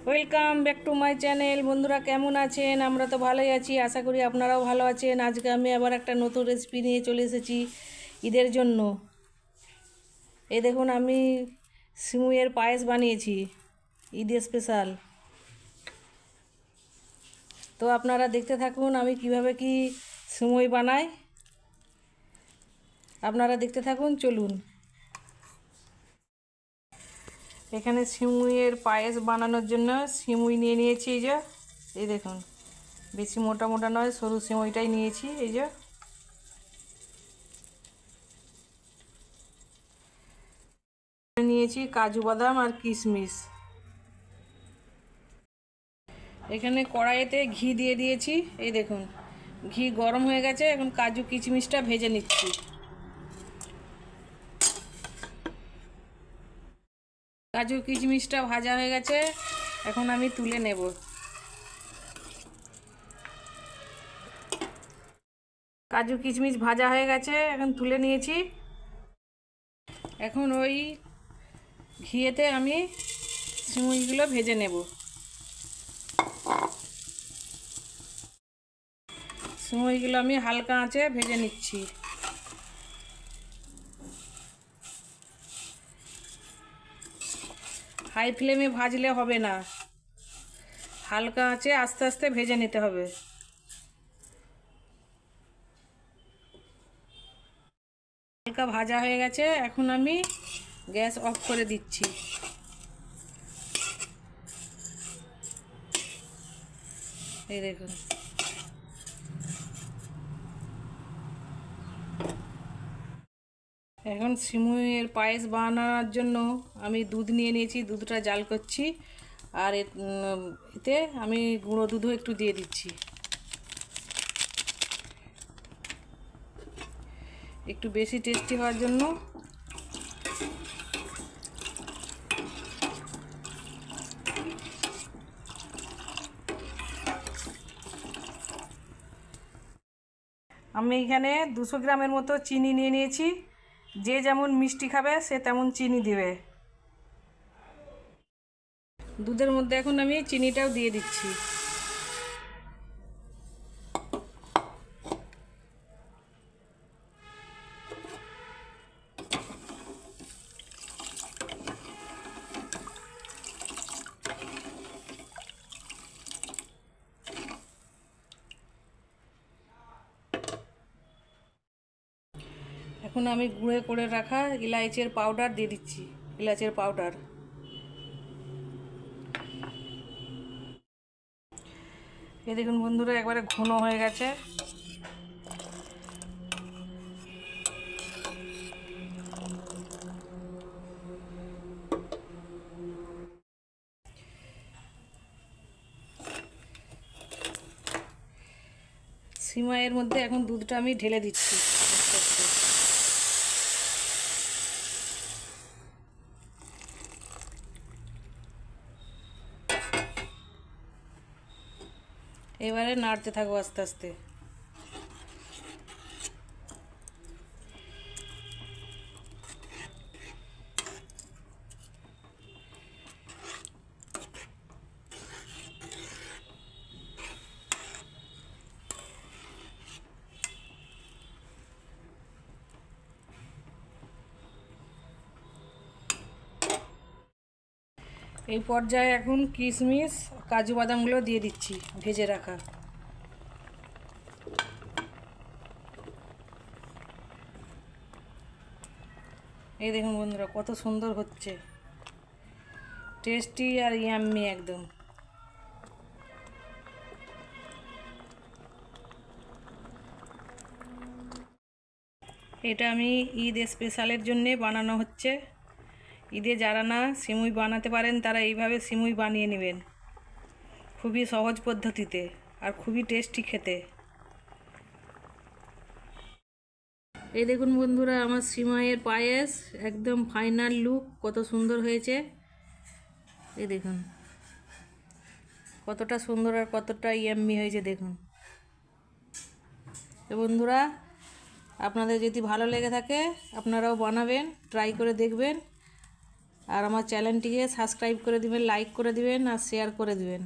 Welcome back to my channel. বন্ধুরা কেমন আছেন? আমরা তো ভালোই আছি, আশা করি আপনারাও ভালো আছেন। আজকে আমি আবার একটা নতুন রেসিপি নিয়ে চলে এসেছি ঈদের জন্য। এই দেখুন, আমি সিমুইয়ের পায়েস বানিয়েছি, ঈদ স্পেশাল। তো আপনারা দেখতে থাকুন আমি কিভাবে কি সিমুই বানাই। আপনারা দেখতে থাকুন, চলুন। এখানে সিমুইয়ের পায়েস বানানোর জন্য সিমুই নিয়ে নিয়েছি। এই দেখুন, বেশি মোটা মোটা নয়, সরু সিমুইটাই নিয়েছি। নিয়েছি কাজু বাদাম আর কিশমিশ। এখানে কড়াইতে ঘি দিয়ে দিয়েছি। এই দেখুন, ঘি গরম হয়ে গেছে। এখন কাজু কিশমিশটা ভেজে নিচ্ছি। কাজু কিশমিশটা ভাজা হয়ে গেছে, এখন আমি তুলে নেব। কাজু কিশমিশ ভাজা হয়ে গেছে, এখন তুলে নিয়েছি। এখন ওই ঘিয়েতে আমি সিমুইগুলো ভেজে নেব। সিমুইগুলো আমি হালকা আঁচে ভেজে নিচ্ছি। হাই ফ্লেমে ভাজলে হবে না, হালকা আঁচে আস্তে আস্তে ভেজে নিতে হবে। হালকা ভাজা হয়ে গেছে, এখন আমি গ্যাস অফ করে দিচ্ছি। এই দেখুন, এখন সিমুইয়ের পায়েস বানানোর জন্য আমি দুধ নিয়ে নিয়েছি, দুধটা জাল করছি। আর এতে আমি গুঁড়ো দুধও একটু দিয়ে দিচ্ছি, একটু বেশি টেস্টি হওয়ার জন্য। আমি এখানে 200 গ্রামের মতো চিনি নিয়ে নিয়েছি। যে যেমন মিষ্টি খাবে সে তেমন চিনি দিবে। দুধের মধ্যে এখন আমি চিনিটাও দিয়ে দিচ্ছি। এখন আমি গুঁড়ো করে রাখা ইলাইচের পাউডার দিয়ে দিচ্ছি, ইলাচের পাউডার। এই দেখুন বন্ধুরা, একবারে ঘন হয়ে গেছে। সিমাইয়ের মধ্যে এখন দুধটা আমি ঢেলে দিচ্ছি আস্তে আস্তে। এবারে নাড়তে থাকবো আস্তে আস্তে। এই পর্যায়ে এখন কিশমিশ কাজু বাদামগুলো দিয়ে দিচ্ছি, ভেজে রাখা। এই দেখুন বন্ধুরা, কত সুন্দর হচ্ছে, টেস্টি আর ইয়াম্মি একদম। এটা আমি ঈদ স্পেশালের জন্যে বানানো হচ্ছে। ঈদে যারা না সিমুই বানাতে পারেন তারা এইভাবে সিমুই বানিয়ে নেবেন, খুবই সহজ পদ্ধতিতে আর খুবই টেস্টি খেতে। এই দেখুন বন্ধুরা, আমার সিমাইয়ের পায়েস একদম ফাইনাল লুক, কত সুন্দর হয়েছে। এই দেখুন কতটা সুন্দর আর কতটা ইয়াম্মি হয়েছে দেখুন। তো বন্ধুরা, আপনাদের যদি ভালো লেগে থাকে আপনারাও বানাবেন, ট্রাই করে দেখবেন। আর আমার চ্যানেলটিকে সাবস্ক্রাইব করে দিবেন, লাইক করে দিবেন আর শেয়ার করে দিবেন।